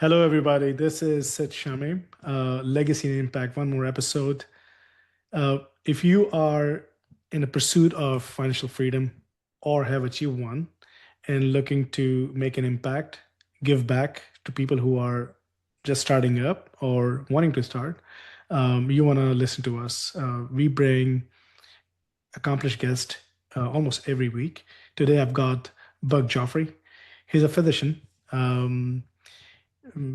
Hello, everybody. This is Sid Shamim, Legacy and Impact, one more episode. If you are in a pursuit of financial freedom or have achieved one and looking to make an impact, give back to people who are just starting up or wanting to start, you want to listen to us. We bring accomplished guests almost every week. Today, I've got Bug Joffrey. He's a physician.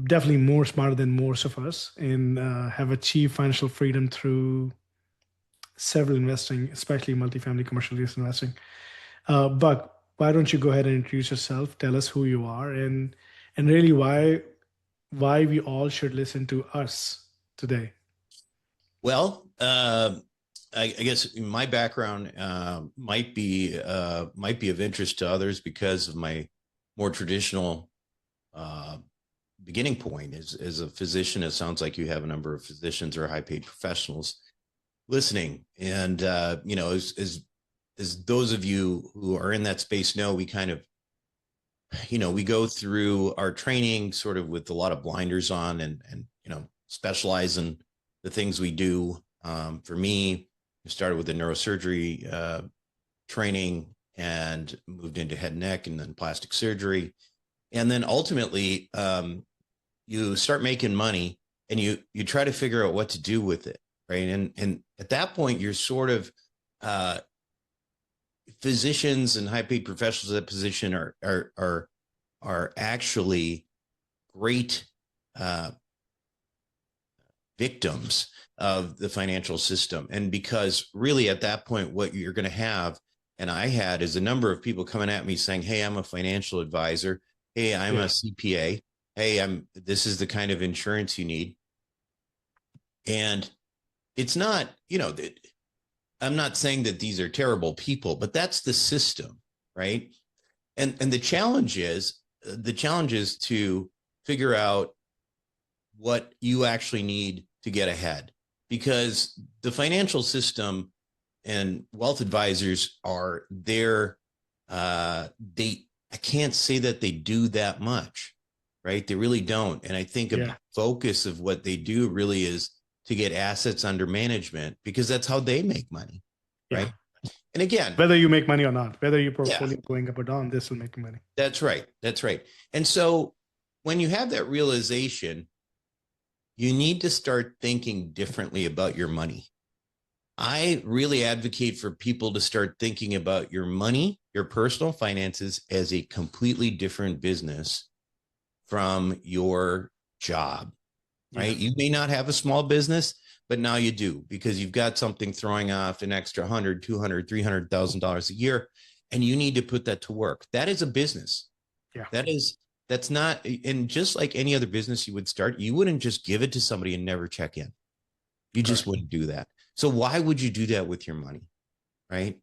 Definitely more smarter than most of us and have achieved financial freedom through several investing, especially multifamily commercial real estate investing. Buck, why don't you go ahead and introduce yourself? Tell us who you are and really why we all should listen to us today. Well, I guess my background might be of interest to others because of my more traditional uh, beginning point. As a physician, it sounds like you have a number of physicians or high paid professionals listening, and as those of you who are in that space know, we kind of we go through our training sort of with a lot of blinders on and specialize in the things we do. For me, I started with the neurosurgery training and moved into head and neck and then plastic surgery. And then ultimately, you start making money and you try to figure out what to do with it. Right. And at that point, you're sort of uh, physicians and high paid professionals in that position are actually great uh, victims of the financial system. And because really at that point, what you're going to have, and I had, is a number of people coming at me saying, "Hey, I'm a financial advisor. Hey, I'm Yeah, a CPA. Hey, this is the kind of insurance you need." And it's not, I'm not saying that these are terrible people, but that's the system, right? And the challenge is to figure out what you actually need to get ahead, because the financial system and wealth advisors are there. They I can't say that they do that much, right? They really don't. And I think a yeah, focus of what they do really is to get assets under management, because that's how they make money, yeah. right? And again, Whether you make money or not, whether your yeah, portfolio going up or down, this will make money. that's right. That's right. And so when you have that realization, you need to start thinking differently about your money. I really advocate for people to start thinking about your money, your personal finances, as a completely different business from your job, Yeah, right? You may not have a small business, but now you do, because you've got something throwing off an extra 100, 200, $300,000 a year, and you need to put that to work. That is a business. yeah, That is, that's not, and just like any other business you would start, you wouldn't just give it to somebody and never check in. You just correct. wouldn't do that. So why would you do that with your money? Right.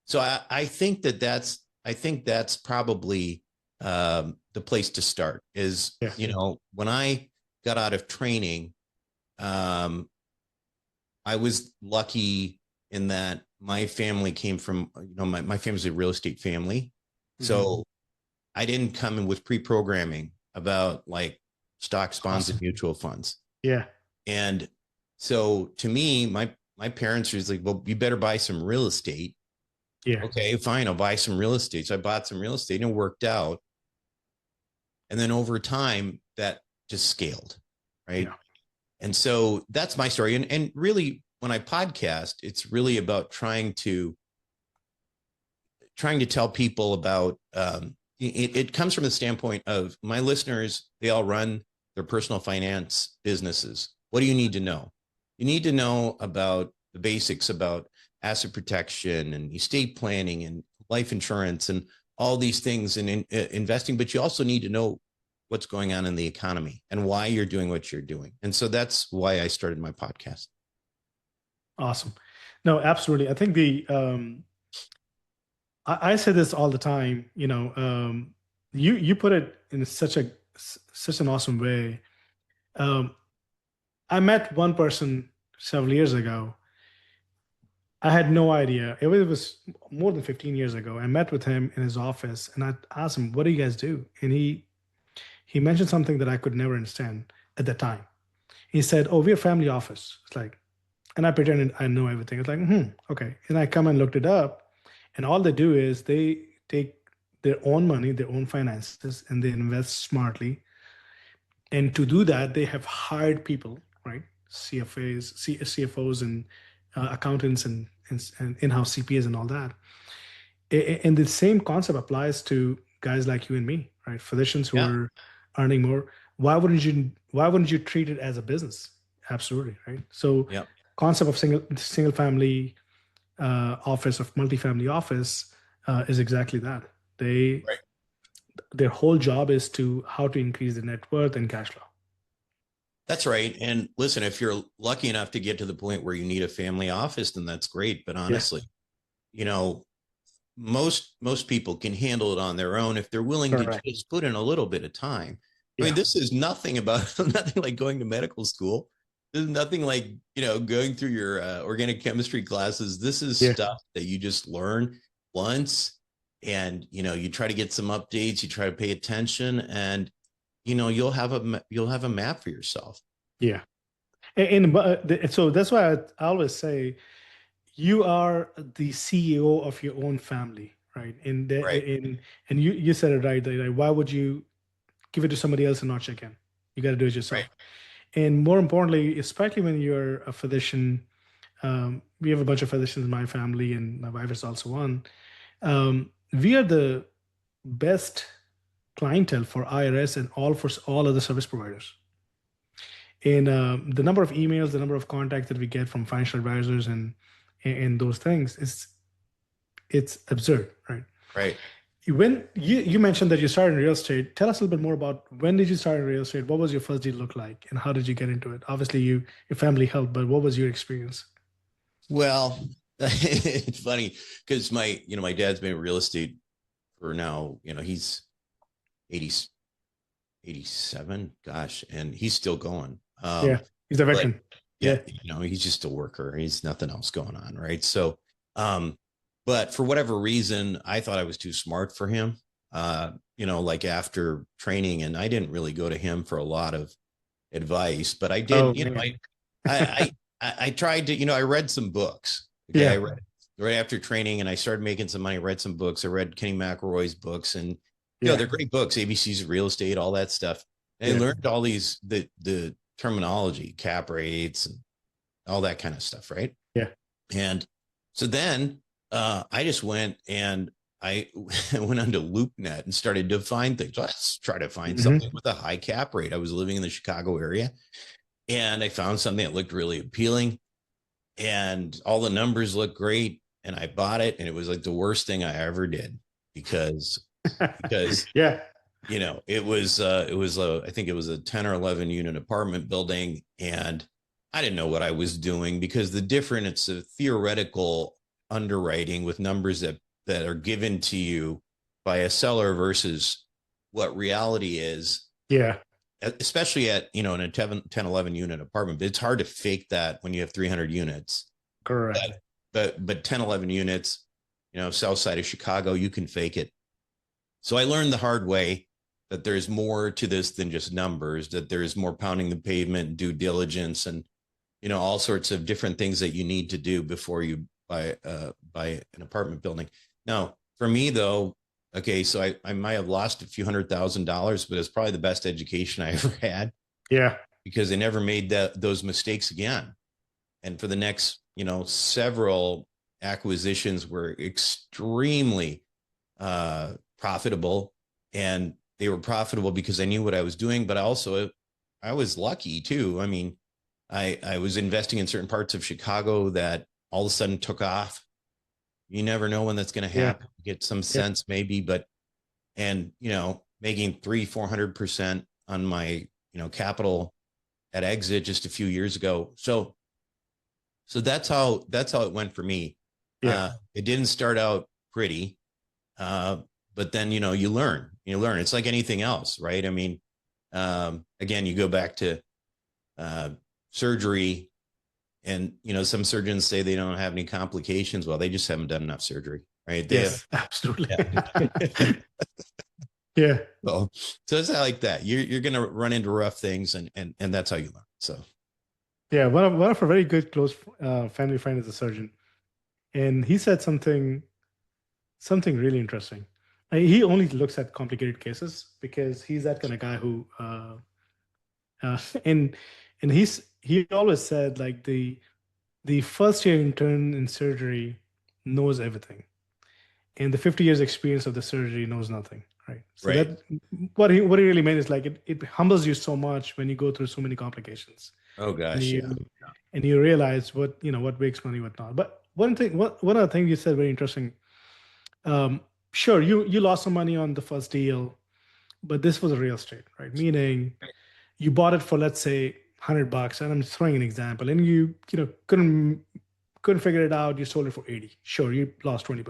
So I think that's probably the place to start is, Yeah, when I got out of training, um, I was lucky in that my family came from, my family's a real estate family. hmm, So I didn't come in with pre-programming about like stocks, bonds, and awesome. mutual funds. Yeah, And so to me, my parents was like, "Well, you better buy some real estate." yeah, Okay, fine, I'll buy some real estate. So I bought some real estate and it worked out. And then over time, that just scaled, right? yeah. And so that's my story. And really, when I podcast, it's really about trying to tell people about. It comes from the standpoint of my listeners. They all run their personal finance businesses. What do you need to know? You need to know about the basics about asset protection and estate planning and life insurance and all these things in investing. But you also need to know what's going on in the economy and why you're doing what you're doing. And so that's why I started my podcast. Awesome. No, absolutely. I think I say this all the time. You put it in such an awesome way. Um, I met one person several years ago. I had no idea. It was more than 15 years ago. I met with him in his office and I asked him, "What do you guys do?" And he mentioned something that I could never understand at the time. He said, "Oh, we're a family office." It's like, and I pretended I know everything. It's like, okay. And I come and looked it up, and all they do is they take their own money, their own finances, and they invest smartly. And to do that, they have hired people, right? CFOs and accountants and in-house CPAs and all that. And the same concept applies to guys like you and me, right? Physicians who Yeah. are earning more. Why wouldn't you treat it as a business? Absolutely, right? So Yeah. concept of single family office, of multifamily office, is exactly that. They Right. their whole job is to how to increase the net worth and cash flow. That's right. And listen, if you're lucky enough to get to the point where you need a family office, then that's great. But Yeah, honestly, you know, most people can handle it on their own if they're willing to correct. just put in a little bit of time. I mean, Yeah, this is nothing about nothing like going to medical school. This is nothing like, going through your organic chemistry classes. This is yeah, stuff that you just learn once, and you try to get some updates, you try to pay attention, and you'll have a map for yourself. yeah. So that's why I always say you are the CEO of your own family, right? Right. And you said it right. That, like, why would you give it to somebody else and not check in? You got to do it Right. yourself. And more importantly, especially when you're a physician, we have a bunch of physicians in my family, and my wife is also one. We are the best clientele for IRS and all other service providers. And the number of emails, the number of contacts that we get from financial advisors and those things is it's absurd, right? Right. When you mentioned that you started in real estate, tell us a little bit more about when did you start in real estate? What was your first deal look like, and how did you get into it? Obviously, your family helped, but what was your experience? Well, it's funny because my dad's been in real estate for now, he's 80, 87, gosh, and he's still going. Yeah, he's a But veteran. yeah, Yeah. he's just a worker. He's nothing else going on, right? So, um, but for whatever reason, I thought I was too smart for him. Like after training, and I didn't really go to him for a lot of advice, but I Oh did, man. I tried to, I read some books. Okay. I Yeah. read right after training and I started making some money, read some books. I read Kenny McElroy's books and, Yeah. they're great books, ABC's of real estate, all that stuff. And I Yeah. learned all the terminology, cap rates and all that kind of stuff. Right. Yeah. And so then I just went and I went onto LoopNet and started to find things. Let's try to find something Hmm. with a high cap rate. I was living in the Chicago area and I found something that looked really appealing and all the numbers looked great. And I bought it and it was like the worst thing I ever did because, because, Yeah. I think it was a 10 or 11 unit apartment building. And I didn't know what I was doing because it's a theoretical underwriting with numbers that are given to you by a seller versus what reality is, Yeah. especially at, in a 10, 11 unit apartment. But it's hard to fake that when you have 300 units. Correct. But 10, 11 units, south side of Chicago, you can fake it. So I learned the hard way that there's more to this than just numbers, that there's more pounding the pavement, due diligence, and all sorts of different things that you need to do before you buy an apartment building. Now, for me though, okay, so I might have lost a few $100,000, but it's probably the best education I ever had Yeah. because I never made those mistakes again. And for the next, several acquisitions were extremely profitable, and they were profitable because I knew what I was doing, but I was lucky too. I mean, I was investing in certain parts of Chicago that all of a sudden took off. You never know when that's going to Yeah. happen. Get some Yeah. sense maybe, but and making 300-400% on my capital at exit just a few years ago. So that's how it went for me. Yeah. It didn't start out pretty, uh, but then you learn. It's like anything else, right? I mean, again, you go back to uh, surgery, and some surgeons say they don't have any complications. Well, they just haven't done enough surgery, right? They have, Yes. Absolutely. yeah. Yeah. So it's not like that. You're going to run into rough things, and that's how you learn. So Yeah. One of our very good close family friend is a surgeon, and he said something really interesting. He only looks at complicated cases because he's that kind of guy who uh, and he always said like the first year intern in surgery knows everything, and the 50 years experience of the surgery knows nothing, right? So right. that what he really meant is like it humbles you so much when you go through so many complications, Oh and gosh, yeah. you realize what makes money, what not. But one other thing you said very interesting. um sure, you lost some money on the first deal, but this was a real estate, right? Meaning you bought it for, let's say, $100, and I'm just throwing an example, and you couldn't figure it out. You sold it for 80. Sure, you lost $20.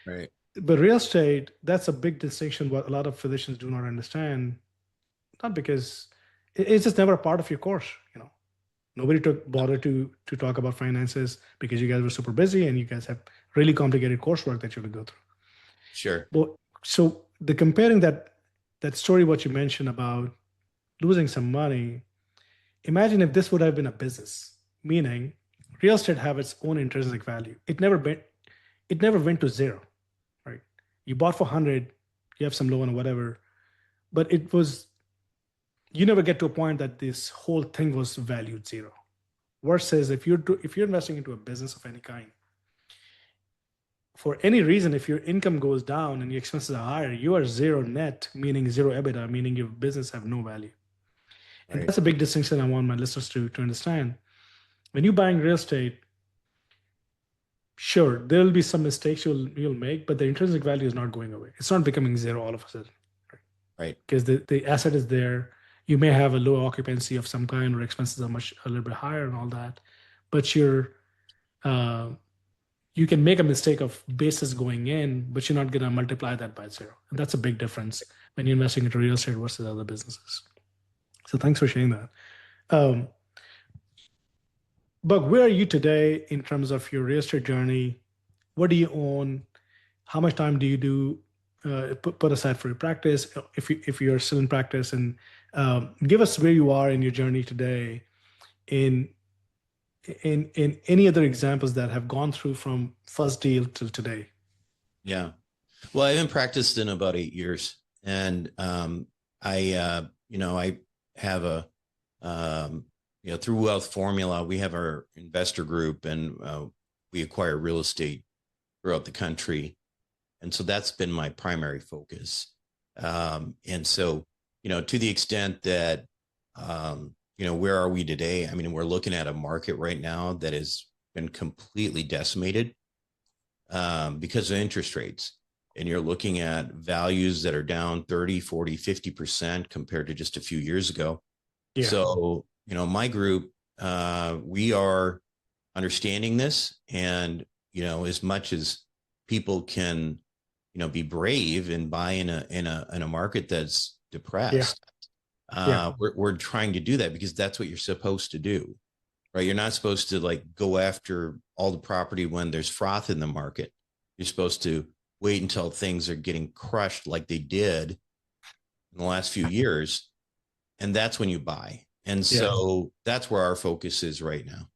Right, But real estate, that's a big distinction what a lot of physicians do not understand. Not because it's just never a part of your course. Nobody took bother to talk about finances because you guys were super busy and you guys have really complicated coursework that you have to go through. sure. But so the comparing that story, what you mentioned about losing some money, imagine if this would have been a business, meaning real estate have its own intrinsic value. It never went to zero, right? You bought for 100, you have some loan or whatever, but you never get to a point that this whole thing was valued zero. Versus if you're investing into a business of any kind, for any reason, if your income goes down and your expenses are higher, you are zero net, meaning zero EBITDA, meaning your business have no value. And Right, that's a big distinction I want my listeners to understand. When you're buying real estate, sure, there will be some mistakes you'll make, but the intrinsic value is not going away. It's not becoming zero all of a sudden, right, because the asset is there. You may have a low occupancy of some kind, or expenses are much a little bit higher and all that, but uh, you can make a mistake of basis going in, but you're not going to multiply that by zero. And that's a big difference when you're investing into real estate versus other businesses. So thanks for sharing that. Um, but where are you today in terms of your real estate journey? What do you own? How much time do you put aside for your practice if you're still in practice? And give us where you are in your journey today in in any other examples that have gone through from first deal till today. yeah. Well, I haven't practiced in about 8 years, and I have through Wealth Formula, we have our investor group, and we acquire real estate throughout the country, and so that's been my primary focus. And so, to the extent that, where are we today? I mean, we're looking at a market right now that has been completely decimated because of interest rates. And you're looking at values that are down 30, 40, 50% compared to just a few years ago. Yeah, So, my group, we are understanding this. And, as much as people can, be brave and buy in a market that's yeah, depressed, yeah, we're trying to do that because that's what you're supposed to do, right? You're not supposed to like go after all the property when there's froth in the market. You're supposed to wait until things are getting crushed like they did in the last few years, and that's when you buy. And yeah. so that's where our focus is right now.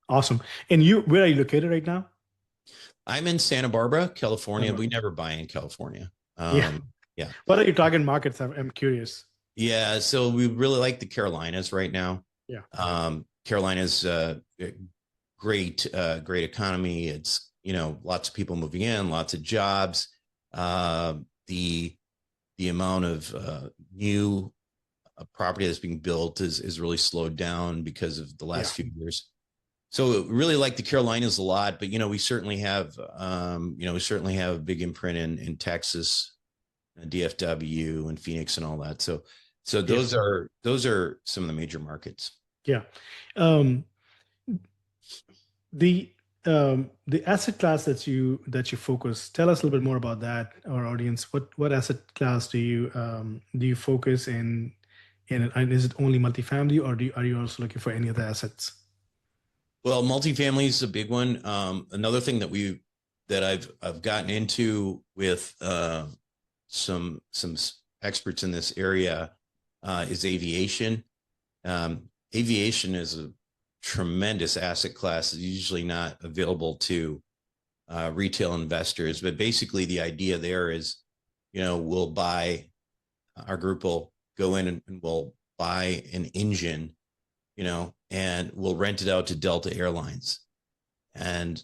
Awesome. And where are you located right now? I'm in Santa Barbara, Santa California. We Barbara. never buy in California. Yeah. Yeah. What are your target markets? I'm curious. Yeah. So we really like the Carolinas right now. Yeah. Carolinas, great economy. It's, lots of people moving in, lots of jobs. Uh, the the amount of new property that's being built is really slowed down because of the Yeah. last few years. So really like the Carolinas a lot, but we certainly have a big imprint in Texas, DFW, and Phoenix and all that. So Yeah. those are some of the major markets. Yeah. Um, the the asset class that you focus. Tell us a little bit more about that, our audience. What asset class do you focus in, and is it only multifamily, or are you also looking for any other assets? Well, multifamily is a big one. Another thing that I've gotten into with some experts in this area is aviation. Aviation is a tremendous asset class. It's usually not available to retail investors, but basically the idea there is, we'll buy, our group will go in and we'll buy an engine, and we'll rent it out to Delta Airlines, and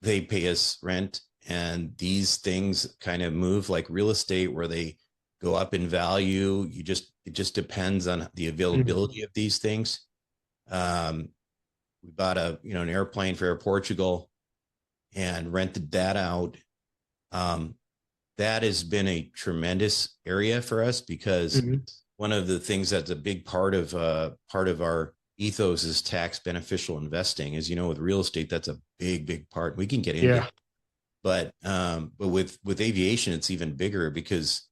they pay us rent. And these things kind of move like real estate, where they go up in value. It just depends on the Mhm. availability of these things. Um, we bought an airplane for Air Portugal and rented that out. Um, that has been a tremendous area for us, because Mhm. one of the things that's a big part of our ethos is tax beneficial investing. As you know, with real estate, that's a big part. We can get into Yeah, it, but with aviation, it's even bigger, because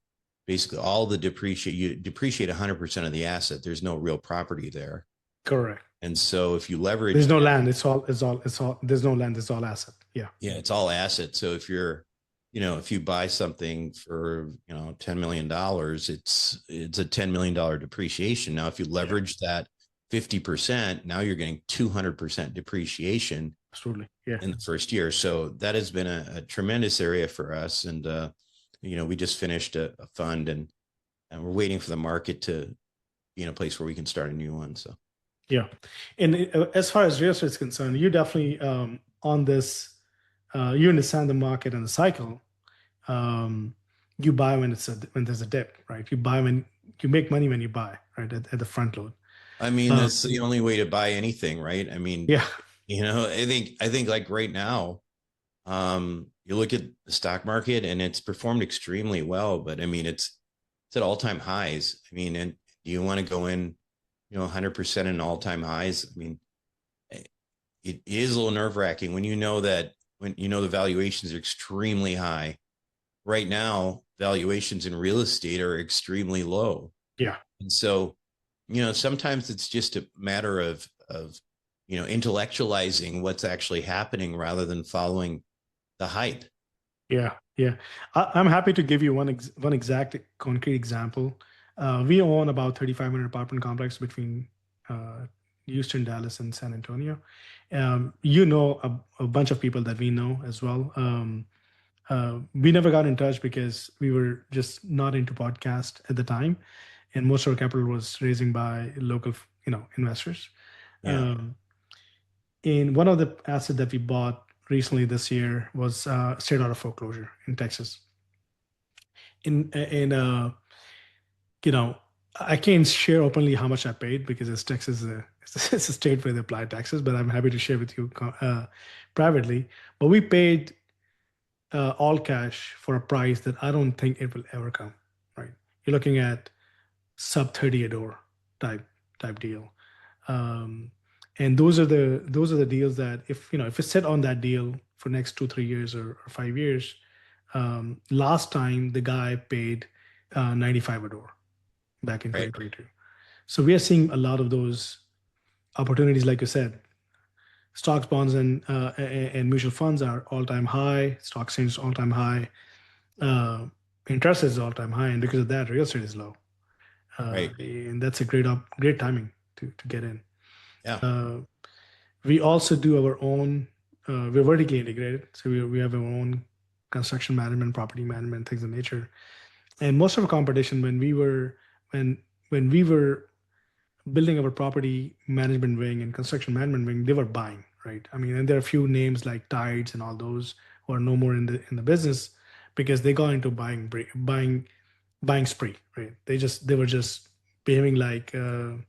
basically all the you depreciate 100% of the asset. There's no real property there, correct. and so if you There's leverage no that, land. It's all. There's no land. It's all asset. Yeah. yeah, it's all asset. So if you buy something for $10 million, it's a $10 million depreciation. Now if you Yeah. leverage that 50%, now you're getting 200% depreciation Absolutely. Yeah. in the first year. So that has been a tremendous area for us. And we just finished a fund, and we're waiting for the market to be in a place where we can start a new one. So Yeah. And as far as real estate is concerned, you definitely on this. You understand the market and the cycle. Um, you buy when there's a dip, right? You buy when you make money when you buy, right? At the front load. I mean, Uh, that's the only way to buy anything, right? I mean, yeah. I think like right now, you look at the stock market and it's performed extremely well, but I mean, it's at all-time highs. I mean, and do you want to go in, 100% in all-time highs? I mean, it is a little nerve-wracking when the valuations are extremely high. Right now, valuations in real estate are extremely low. Yeah. And so, sometimes it's just a matter of intellectualizing what's actually happening rather than following the hype. Yeah, yeah. I'm happy to give you one exact concrete example. We own about 3,500 apartment complex between Houston, Dallas, and San Antonio. You know a bunch of people that we know as well. We never got in touch because we were just not into podcast at the time, and most of our capital was raising by local, investors. Yeah. Um, and one of the assets that we bought recently this year was straight out of foreclosure in Texas. In you know, I can't share openly how much I paid because it's Texas, it's a state where they apply taxes. But I'm happy to share with you privately. But we paid all cash for a price that I don't think it will ever come. Right? You're looking at sub 30 a door type deal. Um, and those are the deals that if you sit on that deal for next 2 3 years or 5 years, last time the guy paid 95 a door back in Right. 2022. So we are seeing a lot of those opportunities, like you said. Stocks, bonds, and mutual funds are all time high. Stock exchange all time high. Uh, Interest is all time high, and because of that, real estate is low. Right. And that's a great timing to get in. Yeah. Uh, we also do our own. We're vertically integrated, so we have our own construction management, property management, things of nature. And most of our competition, when when we were building our property management wing and construction management wing, they were buying, right? I mean, and there are a few names like Tides and all those who are no more in the business because they got into buying spree, right? They were just behaving like um,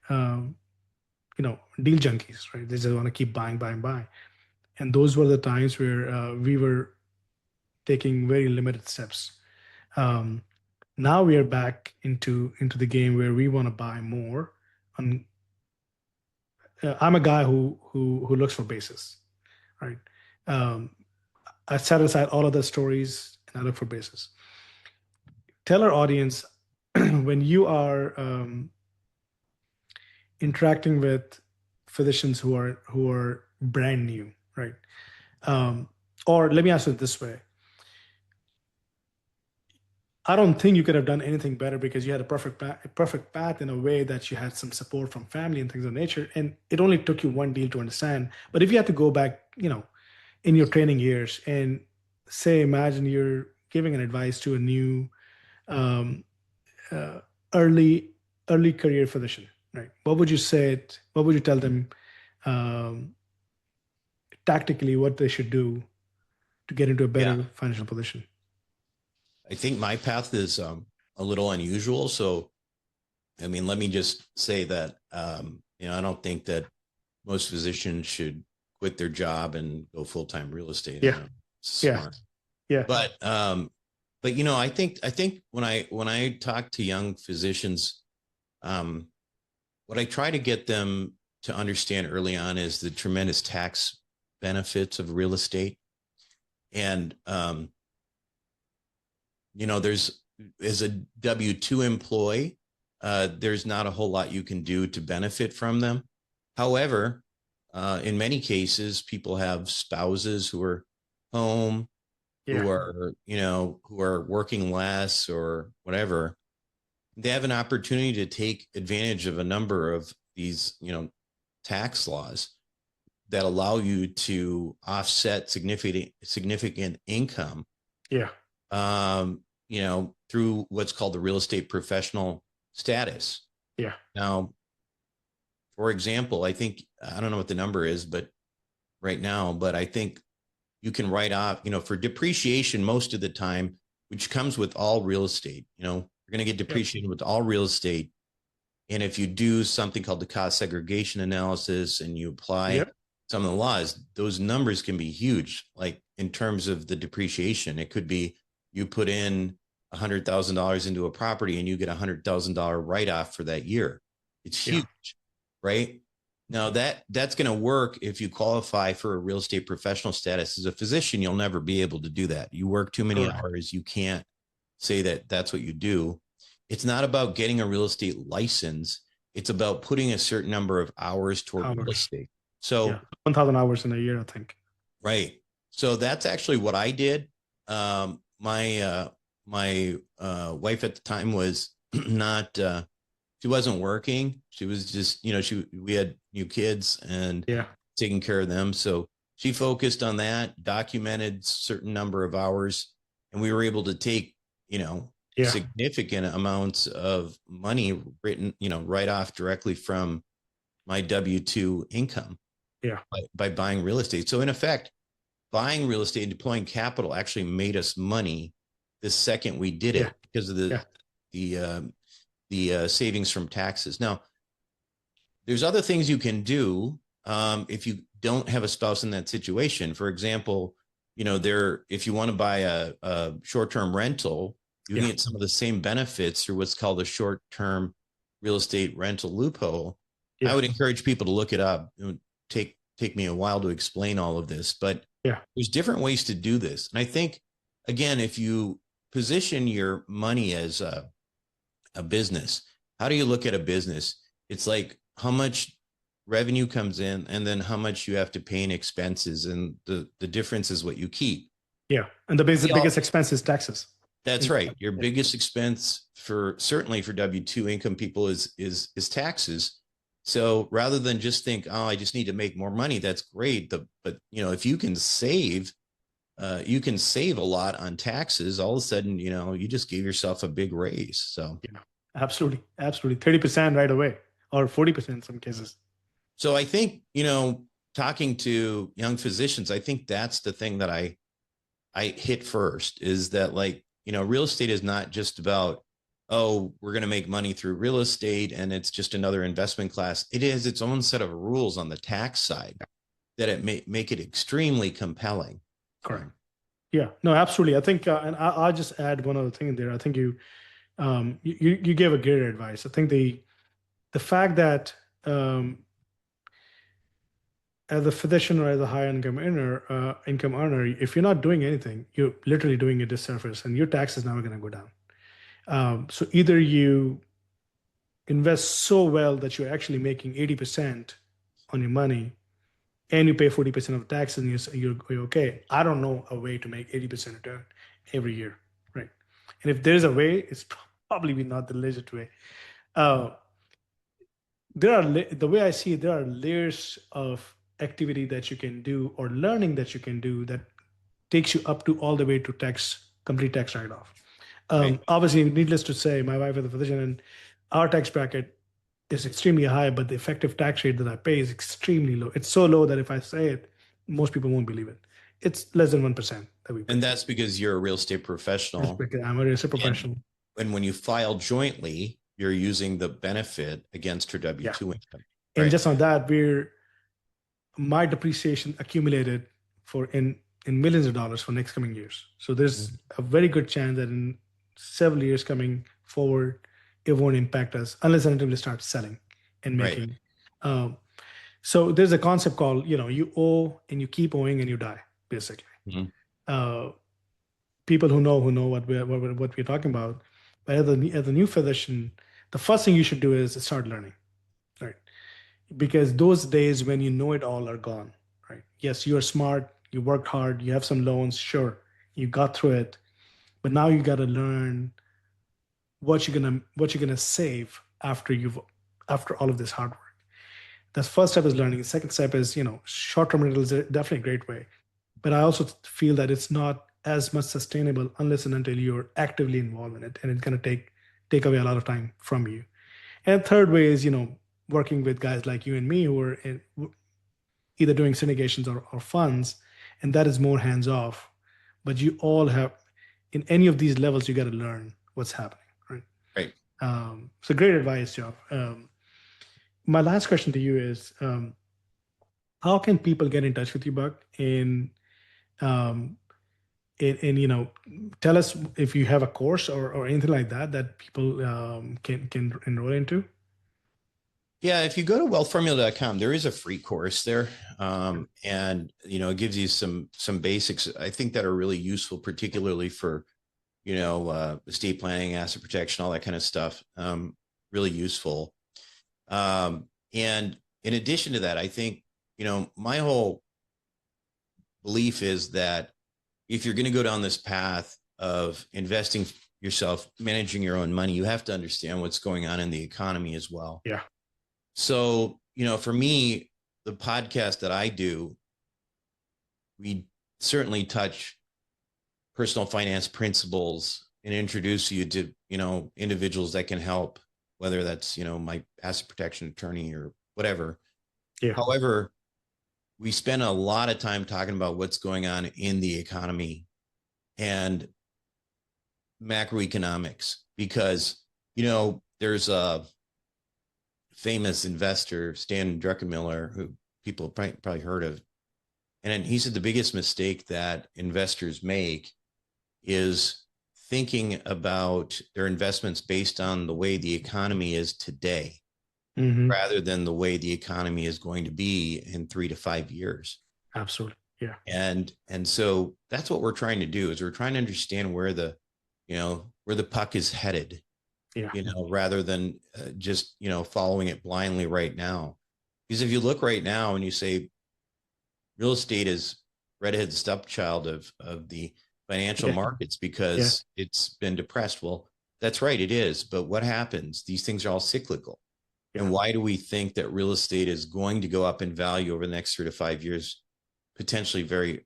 deal junkies, right? They just want to keep buying. And those were the times where we were taking very limited steps. Um, Now we are back into the game where we want to buy more. And I'm a guy who looks for basis, right? Um, I set aside all of the stories and I look for basis. Tell our audience when you are interacting with physicians who are brand new, right? Um, or let me ask it this way: I don't think you could have done anything better because you had a perfect path in a way that you had some support from family and things of nature. And it only took you one deal to understand. But if you had to go back, in your training years and say, imagine you're giving an advice to a new um, uh, early early career physician, right? What would you say? What would you tell them um, tactically what they should do to get into a Yeah, better financial position? I think my path is a little unusual. So, I mean, let me just say that I don't think that most physicians should quit their job and go full time real estate. I Yeah, know it's yeah, smart, yeah, but I think when I talk to young physicians, um, what I try to get them to understand early on is the tremendous tax benefits of real estate. And there's as a W-2 employee, there's not a whole lot you can do to benefit from them. However, in many cases, people have spouses who are home, yeah, who are working less or whatever. They have an opportunity to take advantage of a number of these, tax laws that allow you to offset significant income, yeah, through what's called the real estate professional status. yeah, Now, for example, I don't know what the number is, but right now, but I think you can write off, for depreciation most of the time, which comes with all real estate. You're going to get yep, depreciated with all real estate. And if you do something called the cost segregation analysis and you apply yep, some of the laws, those numbers can be huge. Like in terms of the depreciation, it could be you put in $100,000 into a property and you get $100,000 write off for that year. It's yeah, huge, right? Now that's going to work if you qualify for a real estate professional status. As a physician, you'll never be able to do that. You work too many correct. hours. You can't say that that's what you do. It's not about getting a real estate license. It's about putting a certain number of hours toward real Hours. estate. Yeah, So, 1,000 hours in a year, I think. right. So that's actually what I did. My wife at the time was not. She wasn't working. She was just, we had new kids and Yeah, taking care of them. So she focused on that, documented certain number of hours, and we were able to take, yeah, significant amounts of money written, right off directly from my W-2 income yeah, by buying real estate. So in effect, buying real estate and deploying capital actually made us money the second we did yeah, it because of the yeah, the uh, savings from taxes. Now, there's other things you can do if you don't have a spouse in that situation. For example, if you want to buy a short-term rental, you can yeah, get some of the same benefits through what's called a short-term real estate rental loophole. I yeah, would encourage people to look it up. It would take me a while to explain all of this, but yeah, there's different ways to do this. And I think, again, if you position your money as a business, how do you look at a business? It's like how much revenue comes in and then how much you have to pay in expenses, and the difference is what you keep. yeah. And the We biggest all expense is taxes. That's Income right. tax. Your Yeah, biggest expense for certainly for W-2 income people is taxes. So rather than just think, oh, I just need to make more money, that's great. But if you can save a lot on taxes. All of a sudden, you just gave yourself a big raise. So yeah. Absolutely, absolutely. 30% right away, or 40% in some cases. So I think, talking to young physicians, I think that's the thing that I hit first is that, like, real estate is not just about, oh, we're going to make money through real estate and it's just another investment class. It is its own set of rules on the tax side that it may make it extremely compelling. Correct. So, Yeah. No, absolutely. I think, and I'll just add one other thing in there. I think you gave a great advice. I think the fact that as a physician or as a high income earner, if you're not doing anything, you're literally doing a disservice, and your tax is never going to go down. So either you invest so well that you're actually making 80% on your money, and you pay 40% of taxes, and you're okay. I don't know a way to make 80% return every year, right? And if there's a way, it's probably not the legit way. Uh, the way I see it, there are layers of activity that you can do or learning that you can do that takes you up to all the way to complete tax write-off. Right. Obviously, needless to say, my wife is a physician, and our tax bracket is extremely high, but the effective tax rate that I pay is extremely low. It's so low that if I say it, most people won't believe it. It's less than 1% that we And pay. that's because you're a real estate That's professional. because I'm a real estate And professional. when you file jointly, you're using the benefit against your W Yeah. 2 income. And Right. just on that, my depreciation accumulated for in millions of dollars for next coming years. So there's Mhm. a very good chance that in several years coming forward, it won't impact us unless and until we start selling and Right. making. Um, so there's a concept called, you owe and you keep owing and you die, basically. Mhm. Uh, People who know what we're talking about. But as a new physician, the first thing you should do is start learning, right? Because those days when you know it all are gone, right? Yes, you're smart, you worked hard, you have some loans, sure, you got through it, but now you got to learn what you're gonna save after all of this hard work. The first step is learning. The second step is, short-term rentals are definitely a great way, but I also feel that it's not as much sustainable unless and until you're actively involved in it, and it's gonna take away a lot of time from you. And third way is, working with guys like you and me who are either doing syndications or funds, and that is more hands off. But you all have, in any of these levels, you got to learn what's happening, right? Right. So great advice, Joe. My last question to you is, how can people get in touch with you, Buck? Um, and tell us if you have a course or anything like that that people can enroll into. Yeah, if you go to wealthformula.com, there is a free course there. And it gives you some basics I think that are really useful, particularly for, estate planning, asset protection, all that kind of stuff. Really useful. And in addition to that, I think, my whole belief is that if you're going to go down this path of investing yourself, managing your own money, you have to understand what's going on in the economy as well. Yeah. So, for me, the podcast that I do, we certainly touch personal finance principles and introduce you to, individuals that can help, whether that's, my asset protection attorney or whatever. Yeah. However, we spend a lot of time talking about what's going on in the economy and macroeconomics because, there's a famous investor, Stan Druckenmiller, who people probably heard of. And he said the biggest mistake that investors make is thinking about their investments based on the way the economy is today Hmm. rather than the way the economy is going to be in 3 to 5 years. Absolutely. Yeah. And so that's what we're trying to do is we're trying to understand where the puck is headed, Yeah. rather than just, following it blindly right now. Because if you look right now and you say real estate is redheaded stepchild of the financial Yeah. markets Yeah. because it's been depressed. Well, that's right, it is. But what happens? These things are all cyclical. Yeah. And why do we think that real estate is going to go up in value over the next 3 to 5 years, potentially very,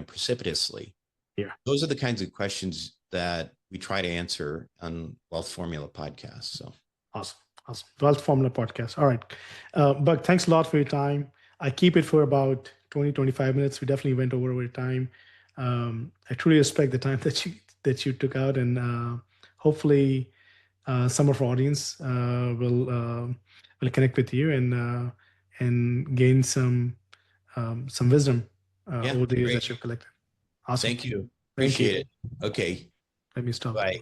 precipitously? Yeah. Those are the kinds of questions that we try to answer on Wealth Formula podcast. So Awesome. Awesome. Wealth Formula podcast. All right. Buck, thanks a lot for your time. I keep it for about 20-25 minutes. We definitely went over our time. I truly respect the time that you took out, and hopefully some of our audience will connect with you and gain some wisdom yeah, over the years great. that you've collected. Awesome. Thank you. Thank you. Appreciate it. Okay. Let me stop. Bye.